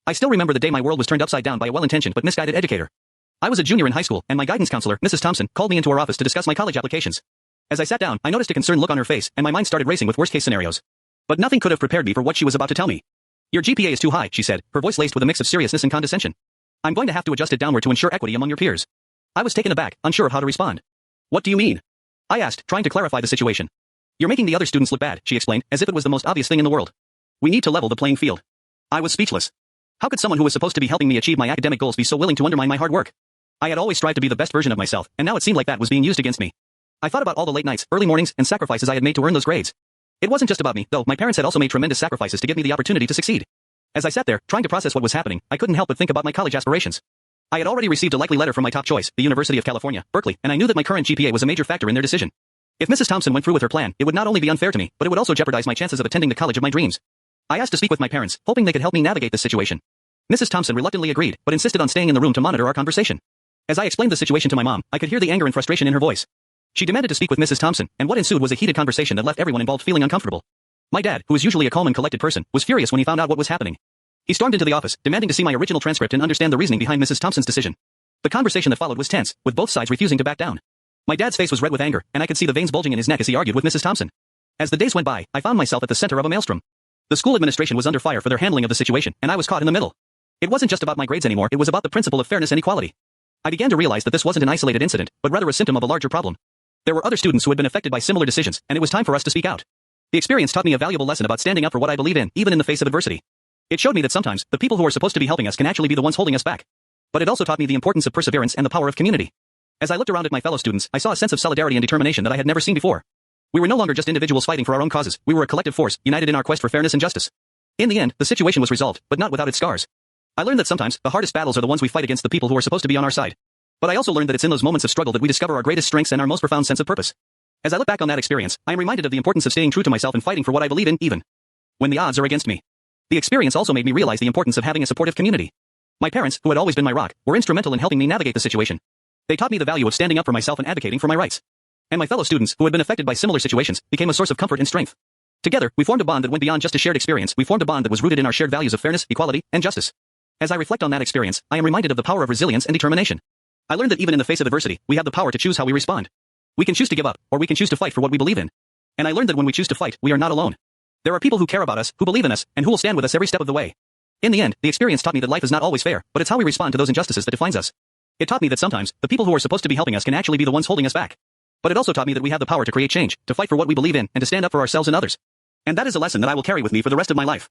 I still remember the day my world was turned upside down by a well-intentioned but misguided educator. I was a junior in high school, and my guidance counselor, Mrs. Thompson, called me into her office to discuss my college applications. As I sat down, I noticed a concerned look on her face, and my mind started racing with worst-case scenarios. But nothing could have prepared me for what she was about to tell me. Your GPA is too high, she said, her voice laced with a mix of seriousness and condescension. I'm going to have to adjust it downward to ensure equity among your peers. I was taken aback, unsure of how to respond. What do you mean? I asked, trying to clarify the situation. You're making the other students look bad, she explained, as if it was the most obvious thing in the world. We need to level the playing field. I was speechless. How could someone who was supposed to be helping me achieve my academic goals be so willing to undermine my hard work? I had always strived to be the best version of myself, and now it seemed like that was being used against me. I thought about all the late nights, early mornings, and sacrifices I had made to earn those grades. It wasn't just about me, though. My parents had also made tremendous sacrifices to give me the opportunity to succeed. As I sat there, trying to process what was happening, I couldn't help but think about my college aspirations. I had already received a likely letter from my top choice, the University of California, Berkeley, and I knew that my current GPA was a major factor in their decision. If Mrs. Thompson went through with her plan, it would not only be unfair to me, but it would also jeopardize my chances of attending the college of my dreams. I asked to speak with my parents, hoping they could help me navigate this situation. Mrs. Thompson reluctantly agreed, but insisted on staying in the room to monitor our conversation. As I explained the situation to my mom, I could hear the anger and frustration in her voice. She demanded to speak with Mrs. Thompson, and what ensued was a heated conversation that left everyone involved feeling uncomfortable. My dad, who is usually a calm and collected person, was furious when he found out what was happening. He stormed into the office, demanding to see my original transcript and understand the reasoning behind Mrs. Thompson's decision. The conversation that followed was tense, with both sides refusing to back down. My dad's face was red with anger, and I could see the veins bulging in his neck as he argued with Mrs. Thompson. As the days went by, I found myself at the center of a maelstrom. The school administration was under fire for their handling of the situation, and I was caught in the middle. It wasn't just about my grades anymore, it was about the principle of fairness and equality. I began to realize that this wasn't an isolated incident, but rather a symptom of a larger problem. There were other students who had been affected by similar decisions, and it was time for us to speak out. The experience taught me a valuable lesson about standing up for what I believe in, even in the face of adversity. It showed me that sometimes, the people who are supposed to be helping us can actually be the ones holding us back. But it also taught me the importance of perseverance and the power of community. As I looked around at my fellow students, I saw a sense of solidarity and determination that I had never seen before. We were no longer just individuals fighting for our own causes, we were a collective force, united in our quest for fairness and justice. In the end, the situation was resolved, but not without its scars. I learned that sometimes, the hardest battles are the ones we fight against the people who are supposed to be on our side. But I also learned that it's in those moments of struggle that we discover our greatest strengths and our most profound sense of purpose. As I look back on that experience, I am reminded of the importance of staying true to myself and fighting for what I believe in, even when the odds are against me. The experience also made me realize the importance of having a supportive community. My parents, who had always been my rock, were instrumental in helping me navigate the situation. They taught me the value of standing up for myself and advocating for my rights. And my fellow students, who had been affected by similar situations, became a source of comfort and strength. Together, we formed a bond that went beyond just a shared experience. We formed a bond that was rooted in our shared values of fairness, equality, and justice. As I reflect on that experience, I am reminded of the power of resilience and determination. I learned that even in the face of adversity, we have the power to choose how we respond. We can choose to give up, or we can choose to fight for what we believe in. And I learned that when we choose to fight, we are not alone. There are people who care about us, who believe in us, and who will stand with us every step of the way. In the end, the experience taught me that life is not always fair, but it's how we respond to those injustices that defines us. It taught me that sometimes, the people who are supposed to be helping us can actually be the ones holding us back. But it also taught me that we have the power to create change, to fight for what we believe in, and to stand up for ourselves and others. And that is a lesson that I will carry with me for the rest of my life.